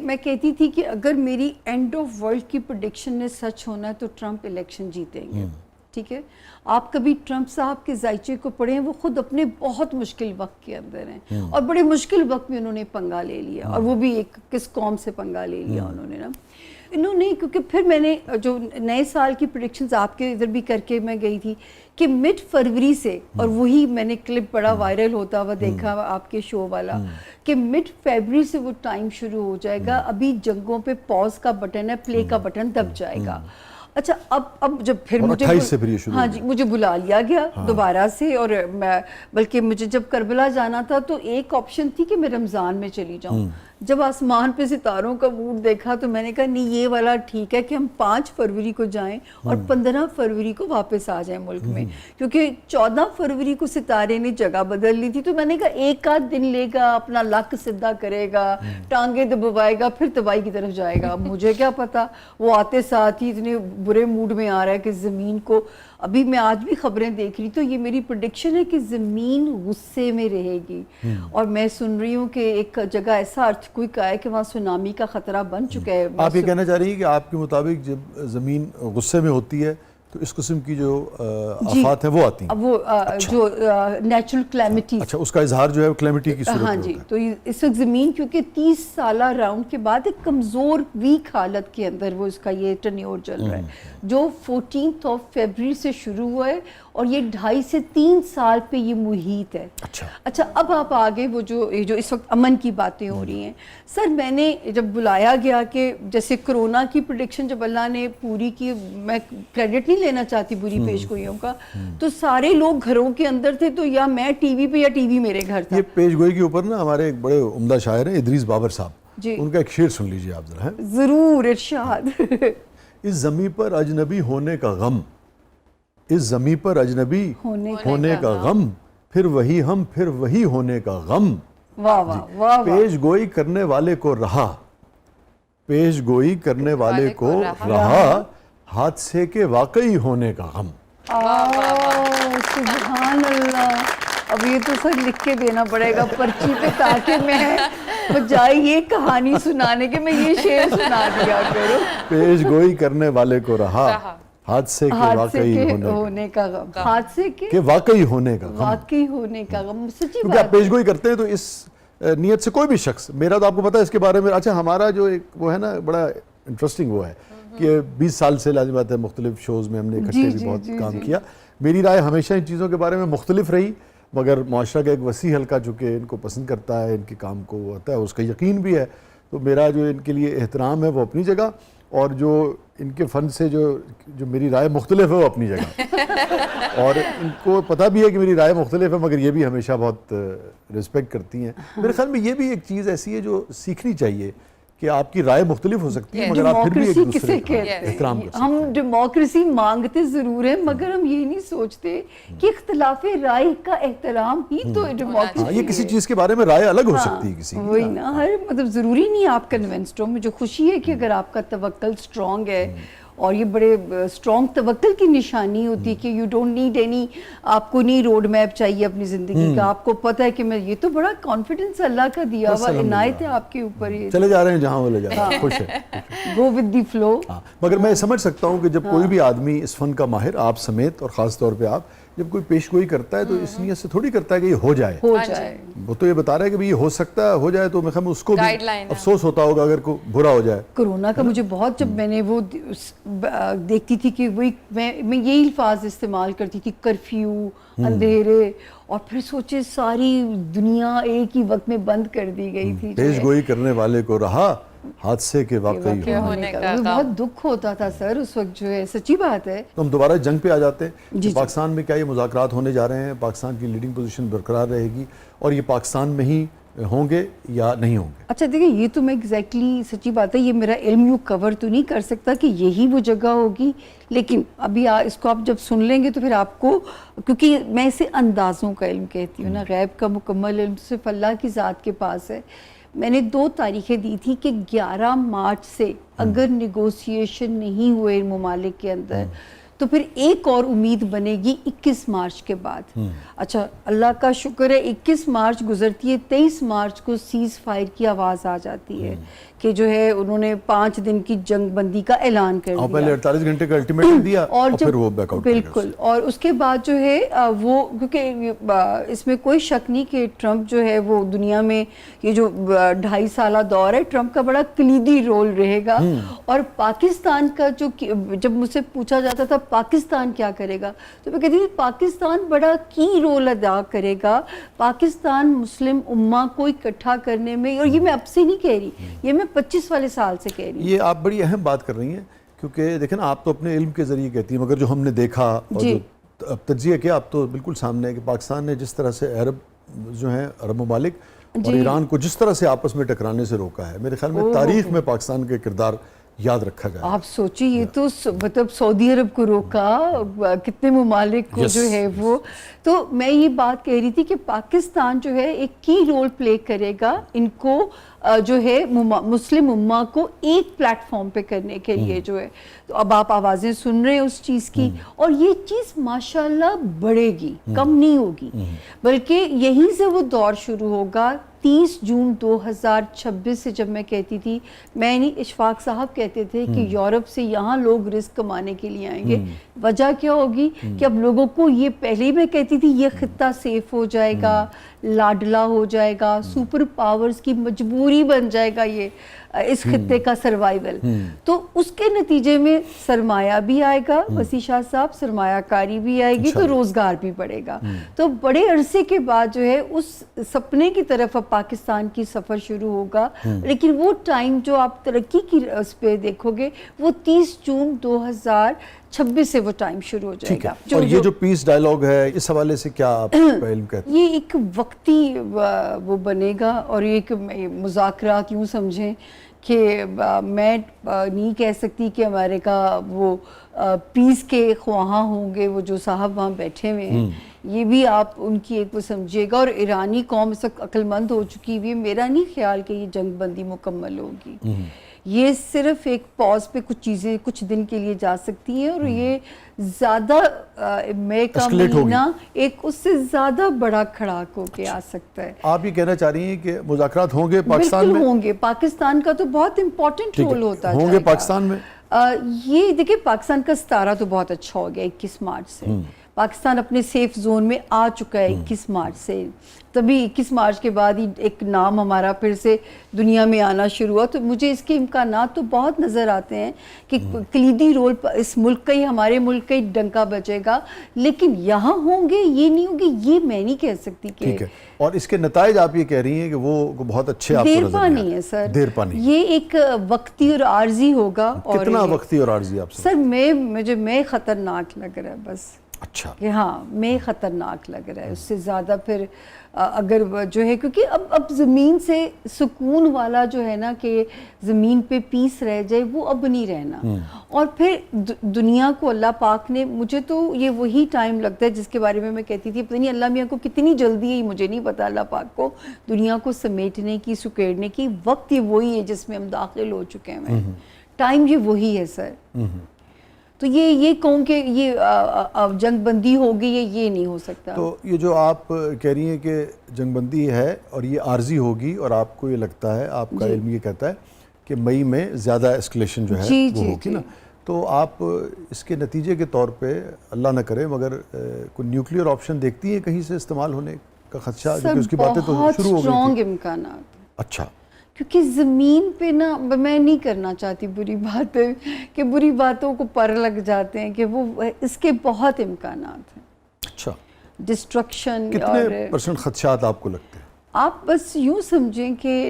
मैं कहती थी कि अगर मेरी एंड ऑफ वर्ल्ड की प्रेडिक्शन ने सच होना है तो ट्रंप इलेक्शन जीतेंगे। ठीक है, आप कभी ट्रंप साहब के जायचे को पढ़ें, वो खुद अपने बहुत मुश्किल वक्त के अंदर हैं और बड़े मुश्किल वक्त में उन्होंने पंगा ले लिया, और वो भी एक किस कौम से पंगा ले लिया उन्होंने ना, इन्होंने, क्योंकि फिर मैंने जो नए साल की प्रेडिक्शंस आपके इधर भी करके मैं गई थी कि मिड फरवरी से, और वही मैंने क्लिप बड़ा वायरल होता हुआ देखा आपके शो वाला, कि मिड फरवरी से वो टाइम शुरू हो जाएगा, अभी जंगों पे पॉज का बटन है, प्ले का बटन दब जाएगा। अच्छा, अब जब फिर मुझे, हाँ जी, मुझे बुला लिया गया दोबारा से, और मैं, बल्कि मुझे जब करबला जाना था तो एक ऑप्शन थी कि मैं रमज़ान में चली जाऊं। जब आसमान पे सितारों का मूड देखा तो मैंने कहा नहीं, ये वाला ठीक है कि हम 5 फरवरी को जाएं और 15 फरवरी को वापस आ जाएं मुल्क में, क्योंकि 14 फरवरी को सितारे ने जगह बदल ली थी। तो मैंने कहा एक आध दिन लेगा, अपना लक सीधा करेगा, टांगे दबाएगा, फिर तबाही की तरफ जाएगा। मुझे क्या पता, वो आते साथ ही इतने बुरे मूड में आ रहा है कि ज़मीन को, अभी मैं आज भी खबरें देख रही तो ये मेरी प्रेडिक्शन है कि ज़मीन गुस्से में रहेगी। और मैं सुन रही हूँ कि एक जगह ऐसा अर्थक्वेक आया कि वहाँ सुनामी का खतरा बन चुका है। आप ये कहना चाह रही हैं कि आपके मुताबिक जब ज़मीन गुस्से में होती है तो इस किस्म की जो आफात है वो आती हैं? अब वो अच्छा। जो नेचुरल क्लैमिटी, अच्छा, उसका इजहार जो है क्लैमिटी की सूरत में हाँ जी, तो इस वक्त ज़मीन क्योंकि 30 साला राउंड के बाद एक कमज़ोर वीक हालत के अंदर वो इसका ये टर्न्योर चल रहा है, जो 14 फरवरी से शुरू हुआ है और ये 2.5 से 3 साल पे ये मुहीत है। अच्छा, अब आप आगे वो जो इस वक्त अमन की बातें हो रही हैं, सर मैंने जब बुलाया गया कि जैसे कोरोना की प्रेडिक्शन जब अल्लाह ने पूरी की, मैं क्रेडिट नहीं लेना चाहती बुरी पेशगोइयों का, तो सारे लोग घरों के अंदर थे, तो या मैं टीवी पे या टीवी मेरे घर था। ये पेशगोई के ऊपर ना हमारे एक बड़े उम्दा शायर हैं इदरीस बाबर साहब, उनका एक शेर सुन लीजिए आप जरा। जरूर, इरशाद। इस ज़मीं पर अजनबी होने का गम, इस ज़मीं पर अजनबी होने का गम, फिर वही हम, फिर वही होने का गम। वाह वाह वाह। पेश गोई करने वाले को रहा, पेश गोई करने वाले को रहा, हादसे के वाकई होने का गम। सुभान अल्लाह। अब ये तो सर लिख के देना पड़ेगा पर्ची पे, ताकि मैं बजाय ये कहानी सुनाने के मैं ये शेर सुना दिया करूं। पेश गोई करने वाले को रहा, हादसे के वाकई होने का गम, हादसे के वाकई होने का गम, वाकई होने का गम। सच्ची बात है। आप पेशगोई करते हैं तो इस नियत से कोई भी शख्स, मेरा तो आपको पता है इसके बारे में, अच्छा हमारा जो एक वो है ना बड़ा इंटरेस्टिंग वो है कि 20 साल से लाज़िम बात है मुख्तलिफ शोज़ में हमने इकट्ठे भी बहुत काम किया। मेरी राय हमेशा इन चीज़ों के बारे में मुख्तलिफ रही, मगर मुआशरा का एक वसी हल्का चूँकि इनको पसंद करता है, इनके काम को आता है, उसका यकीन भी है, तो मेरा जो इनके लिए एहतराम है वो अपनी जगह, और जो इनके फ़न से जो मेरी राय मुख्तलिफ है वो अपनी जगह। और इनको पता भी है कि मेरी राय मुख्तलिफ है, मगर ये भी हमेशा बहुत रिस्पेक्ट करती हैं। मेरे ख्याल में ये भी एक चीज़ ऐसी है जो सीखनी चाहिए कि आपकी राय मुख्तलिफ हो सकती है, मगर आप फिर भी एक दूसरे का एहतराम कर सकते हैं। हम डेमोक्रेसी मांगते जरूर है, मगर हम ये नहीं सोचते कि इख्तिलाफ राय का एहतराम ही तो डेमोक्रेसी। ये किसी चीज़ के बारे में राय अलग हो सकती है किसी की, वही ना, हर मतलब ज़रूरी नहीं आप कन्विंस्ड हो। मुझे खुशी है कि अगर आपका तवक्कल स्ट्रॉन्ग है, और ये बड़े स्ट्रॉन्ग तवक्कल की निशानी होती है कि यू डोंट नीड एनी, आपको नहीं रोड मैप चाहिए अपनी ज़िंदगी का, आपको पता है कि मैं, ये तो बड़ा कॉन्फिडेंस अल्लाह का दिया हुआ इनायत है आपके ऊपर। ये चले जा रहे हैं जहाँ वो ले जा रहे हैं, खुश है, गो विद द फ्लो। मगर मैं समझ सकता हूँ कि जब कोई भी आदमी इस फन का माहिर, आप समेत और ख़ास तौर पे आप, जब कोई पेशगोई करता है तो इस नियत से थोड़ी करता है कि ये हो जाए। वो तो ये बता रहा है कि भाई ये हो सकता है, हो जाए, तो मैं ख्याल उसको भी अफसोस होता होगा अगर कोई बुरा हो जाए। कोरोना का मुझे बहुत, जब मैंने वो देखती थी कि वही मैं यही अल्फाज इस्तेमाल करती थी, कर्फ्यू, अंधेरे, और फिर सोचे सारी दुनिया एक ही वक्त में बंद कर दी गई थी। पेशगोई करने वाले को रहा, हादसे के वाकई होने का। बहुत दुख होता था सर उस वक्त, जो है सच्ची बात है। तो हम दोबारा जंग पे आ जाते हैं। पाकिस्तान में क्या ये मुज़ाकरात होने जा रहे हैं, पाकिस्तान की लीडिंग पोजीशन बरकरार रहेगी, और ये पाकिस्तान में ही होंगे या नहीं होंगे? अच्छा देखिए, ये तो मैं एग्जैक्टली सच्ची बात है, ये मेरा इल्म यूँ कवर तो नहीं कर सकता कि यही वो जगह होगी, लेकिन अभी इसको आप जब सुन लेंगे तो फिर आपको, क्योंकि मैं इसे अंदाज़ों का इल्म कहती हूँ ना, गैब का मुकम्मल इल्म सिर्फ अल्लाह की ज़ात के पास है। मैंने 2 तारीखें दी थी कि 11 मार्च से अगर निगोशिएशन नहीं हुए ममालिक के अंदर, तो फिर एक और उम्मीद बनेगी 21 मार्च के बाद। अच्छा, अल्लाह का शुक्र है 21 मार्च गुजरती है, 23 मार्च को सीज़ फायर की आवाज़ आ जाती है कि जो है उन्होंने 5 दिन की जंग बंदी का ऐलान कर दिया। पहले 48 घंटे का अल्टीमेटम दिया और फिर वो बैकआउट कर गया। बिल्कुल, और उसके बाद जो है वो, क्योंकि इसमें कोई शक नहीं कि ट्रंप जो है वो दुनिया में ये जो 2.5 साल दौर है, ट्रंप का बड़ा कलीदी रोल रहेगा। और पाकिस्तान का जो, जब मुझसे पूछा जाता था पाकिस्तान क्या करेगा, तो मैं कहती थी पाकिस्तान बड़ा की रोल अदा करेगा। पाकिस्तान मुस्लिम उम्मा को इकट्ठा करने में, और ये मैं अब से नहीं कह रही, ये मैं 25 वाले साल से कह रही हूँ। ये आप बड़ी अहम बात कर रही हैं, क्योंकि देखें ना, आप तो अपने इल्म के ज़रिए कहती हैं, मगर जो हमने देखा और जो अब तज्जिया किया, आप तो बिल्कुल सामने है कि पाकिस्तान ने जिस तरह से अरब जो हैं, अरब ममालिक और ईरान को जिस तरह से आपस में टकराने से रोका है, मेरे ख्याल में तारीख में पाकिस्तान के किरदार याद रखा जाए। आप सोचिए, ये तो मतलब सऊदी अरब को रोका, कितने ममालिक को जो है वो। तो मैं ये बात कह रही थी कि पाकिस्तान जो है एक की रोल प्ले करेगा इनको जो है मुस्लिम उम्मा को एक प्लेटफॉर्म पे करने के लिए जो है। तो अब आप आवाज़ें सुन रहे हैं उस चीज़ की, और ये चीज़ माशाल्लाह बढ़ेगी, कम नहीं होगी, बल्कि यहीं से वो दौर शुरू होगा। 30 जून 2026 से जब मैं कहती थी, मैं नहीं, इशफाक साहब कहते थे कि यूरोप से यहाँ लोग रिस्क कमाने के लिए आएंगे। वजह क्या होगी कि अब लोगों को, ये पहले ही मैं कहती थी, ये खित्ता सेफ हो जाएगा, लाडला हो जाएगा, सुपर पावर्स की मजबूरी बन जाएगा ये इस खित्ते का सर्वाइवल। तो उसके नतीजे में सरमाया भी आएगा, वसी शाह साहब, सरमायाकारी भी आएगी, तो रोजगार भी बढ़ेगा। तो बड़े अरसे के बाद जो है उस सपने की तरफ अब पाकिस्तान की सफ़र शुरू होगा। लेकिन वो टाइम जो आप तरक्की की उस पे देखोगे, वो 30 जून 2026 से वो टाइम शुरू हो जाएगा। और ये जो पीस डायलॉग है, इस हवाले से क्या आप इल्म कहते हैं? ये एक वक्ती वो बनेगा, और ये एक मुज़ाकरात यूँ समझें कि मैं नहीं कह सकती कि अमेरिका वो पीस के ख्वाहा होंगे, वो जो साहब वहाँ बैठे हुए हैं, ये भी आप उनकी एक वो समझिएगा। और ईरानी कौम इस वक्त अक्लमंद हो चुकी हुई है, मेरा नहीं ख्याल कि ये जंग बंदी मुकम्मल होगी। ये सिर्फ एक पॉज पे कुछ चीज़ें कुछ दिन के लिए जा सकती हैं, और ये ज़्यादा मई का महीना एक उससे ज़्यादा बड़ा खड़ाक होके आ सकता है। आप ये कहना चाह रही हैं कि मुज़ाकरात होंगे पाकिस्तान में? होंगे, पाकिस्तान का तो बहुत इंपॉर्टेंट रोल होता है होंगे पाकिस्तान में। ये देखिए, पाकिस्तान का सितारा तो बहुत अच्छा हो गया 21 मार्च से। पाकिस्तान अपने सेफ जोन में आ चुका है 21 मार्च से। तभी 21 मार्च के बाद ही एक नाम हमारा फिर से दुनिया में आना शुरू हुआ। तो मुझे इसके इम्कानात तो बहुत नज़र आते हैं कि कलीदी रोल इस मुल्क का ही, हमारे मुल्क का ही डंका बचेगा। लेकिन यहाँ होंगे, ये नहीं होंगे, ये मैं नहीं कह सकती कि। ठीक है। और इसके नताइज आप ये कह रही हैं कि वो बहुत अच्छे आपको देर पानी है सर, देर पानी, ये एक वक्ती और आर्जी होगा। कितना वक्ती और आर्जी आप सर? मैं खतरनाक लग रहा है बस। अच्छा, कि हाँ, मैं ख़तरनाक लग रहा है, उससे ज़्यादा फिर अगर जो है, क्योंकि अब ज़मीन से सुकून वाला जो है ना कि ज़मीन पे पीस रह जाए, वो अब नहीं रहना। और फिर दुनिया को अल्लाह पाक ने, मुझे तो ये वही टाइम लगता है जिसके बारे में मैं कहती थी, पता नहीं अल्लाह मियाँ को कितनी जल्दी है, मुझे नहीं पता, अल्लाह पाक को दुनिया को समेटने की, सुकेड़ने की। वक्त ये वही है जिसमें हम दाखिल हो चुके हैं, टाइम ये वही है सर। तो ये कहूँ कि ये जंगबंदी होगी, ये नहीं हो सकता। तो ये जो आप कह रही हैं कि जंगबंदी है और ये आर्जी होगी, और आपको ये लगता है, आपका इल्म ये कहता है कि मई में ज़्यादा एस्केलेशन जो है वो होगी ना, तो आप इसके नतीजे के तौर पे, अल्लाह ना करे मगर कोई न्यूक्लियर ऑप्शन देखती हैं कहीं से इस्तेमाल होने का खदशा? क्योंकि उसकी बातें तो शुरू हो गई थी। इम्कानात। अच्छा, क्योंकि ज़मीन पे ना, मैं नहीं करना चाहती बुरी बातें कि बुरी बातों को पर लग जाते हैं, कि वो इसके बहुत इम्कानात हैं। अच्छा, डिस्ट्रक्शन। कितने % खदशात आपको लगते हैं? आप बस यूँ समझें कि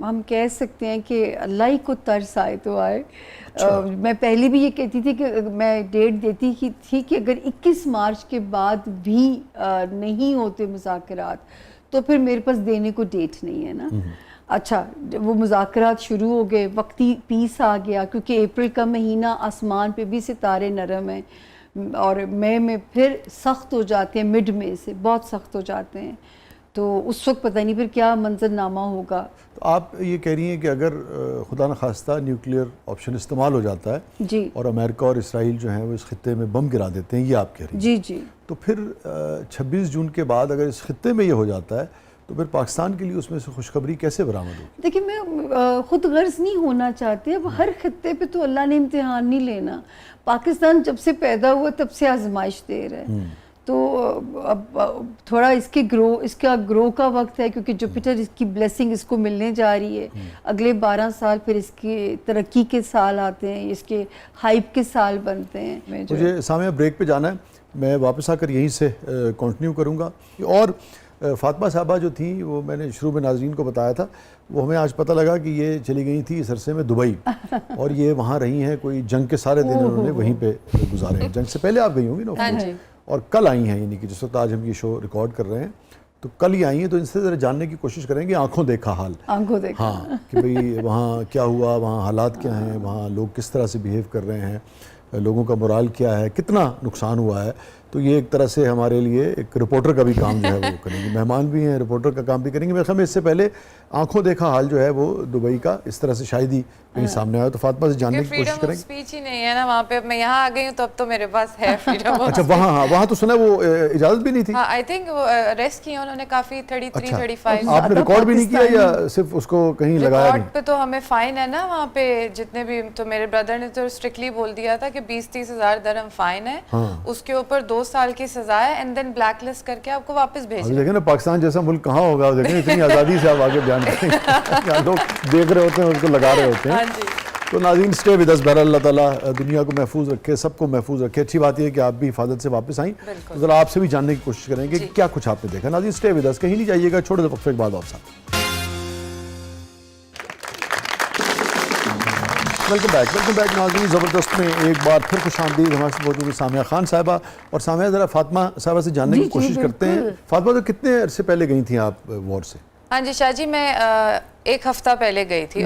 हम कह सकते हैं कि अल्लाह ही को तरस आए तो आए। अच्छा। मैं पहले भी ये कहती थी कि मैं डेट देती थी कि अगर 21 मार्च के बाद भी नहीं होते मुज़ाकरात, तो फिर मेरे पास देने को डेट नहीं है ना। अच्छा, वो मुज़ाकरात शुरू हो गए, वक्ती पीस आ गया, क्योंकि अप्रैल का महीना, आसमान पे भी सितारे नरम हैं, और मई में फिर सख्त हो जाते हैं, मिड में से बहुत सख्त हो जाते हैं। तो उस वक्त पता नहीं फिर क्या मंजरनामा होगा। तो आप ये कह रही हैं कि अगर खुदा न खास्ता न्यूक्लियर ऑप्शन इस्तेमाल हो जाता है जी और अमेरिका और इसराइल जो हैं वो इस खत्ते में बम गिरा देते हैं, ये आप कह रही हैं, जी जी, तो फिर 26 जून के बाद अगर इस खत्ते में ये हो जाता है तो फिर पाकिस्तान के लिए उसमें से खुशखबरी कैसे बरामद होगी? देखिए मैं खुद गर्ज नहीं होना चाहती, अब हर खत्ते पे तो अल्लाह ने इम्तिहान नहीं लेना। पाकिस्तान जब से पैदा हुआ तब से आजमाइश दे रहा है, तो अब थोड़ा इसका ग्रो का वक्त है, क्योंकि जुपिटर इसकी ब्लेसिंग इसको मिलने जा रही है। अगले 12 साल फिर इसकी तरक्की के साल आते हैं, इसके हाइप के साल बनते हैं। मुझे सामने ब्रेक पे जाना है, मैं वापस आकर यहीं से कंटिन्यू करूँगा। और फातिमा साहबा जो थी वो मैंने शुरू में नाज़रीन को बताया था, वो हमें आज पता लगा कि ये चली गई थी इस अरसे में दुबई और ये वहाँ रही हैं, कोई जंग के सारे दिन उन्होंने वहीं पे गुजारे हैं। जंग से पहले आप गई होंगी ना, और कल आई हैं, यानी कि जिस वक्त आज हम ये शो रिकॉर्ड कर रहे हैं तो कल ही आई हैं। तो इनसे ज़रा जानने की कोशिश करेंगे, आंखों देखा हाल, आंखों देखा, हाँ, कि भाई वहाँ क्या हुआ, वहाँ हालात क्या हैं, वहाँ लोग किस तरह से बिहेव कर रहे हैं, लोगों का मोराल क्या है, कितना नुकसान हुआ है। तो ये एक तरह से हमारे लिए एक रिपोर्टर का भी काम जो है वो करेंगे, मेहमान भी हैं, रिपोर्टर का काम भी करेंगे। मेरे ख्याल में इससे पहले आंखों देखा हाल जो है वो दुबई का इस तरह से शायद ही कहीं सामने आया। तो फातिमा से जानने की कोशिश करेंगे। स्पीच ही नहीं है ना वहाँ पे, मैं यहाँ आ गई हूँ तो अब तो मेरे पास है फ्रीडम। अच्छा, वहाँ तो सुना वो इजाज़त भी नहीं थी? हाँ, आई थिंक वो अरेस्ट किया उन्होंने काफ़ी 33, 35। आपने रिकॉर्ड भी नहीं किया या सिर्फ उसको कहीं लगाया? रिकॉर्ड पे तो हमें फाइन है ना वहाँ पे, जितने भी, तो मेरे ब्रदर ने तो स्ट्रिक्टली बोल दिया था कि 20-30 हज़ार दरहम फाइन है, उसके ऊपर 2 साल की सजा है, एंड देन ब्लैक लिस्ट करके आपको वापस भेज। देखें ना पाकिस्तान जैसा मुल्क कहाँ होगा, देखें इतनी आज़ादी से आप आगे बयान करेंगे, लोग देख रहे होते हैं, उसको लगा रहे होते हैं। तो नाज़रीन स्टे विद अस, बहरहाल अल्लाह ताला दुनिया को महफूज रखे, सबको महफूज रखे। अच्छी बात यह है कि आप भी हिफाजत से वापस आई, तो ज़रा आपसे भी जानने की कोशिश करेंगे कि क्या कुछ आपने देखा। नाज़रीन स्टे विद अस, कहीं नहीं जाइएगा, छोटे से वक्फे के बाद आप साथ। वेलकम बैक नाज़रीन। ज़बरदस्त में एक बार फिर खुशामदीद। हमारे साथ मौजूद सामिया खान साहिबा, और सामिया ज़रा फातिमा साहिबा से जानने की कोशिश करते हैं। फातिमा, तो कितने अरसे पहले गई थी आप वॉर से? हाँ जी शाह जी, मैं 1 हफ्ता पहले गई थी।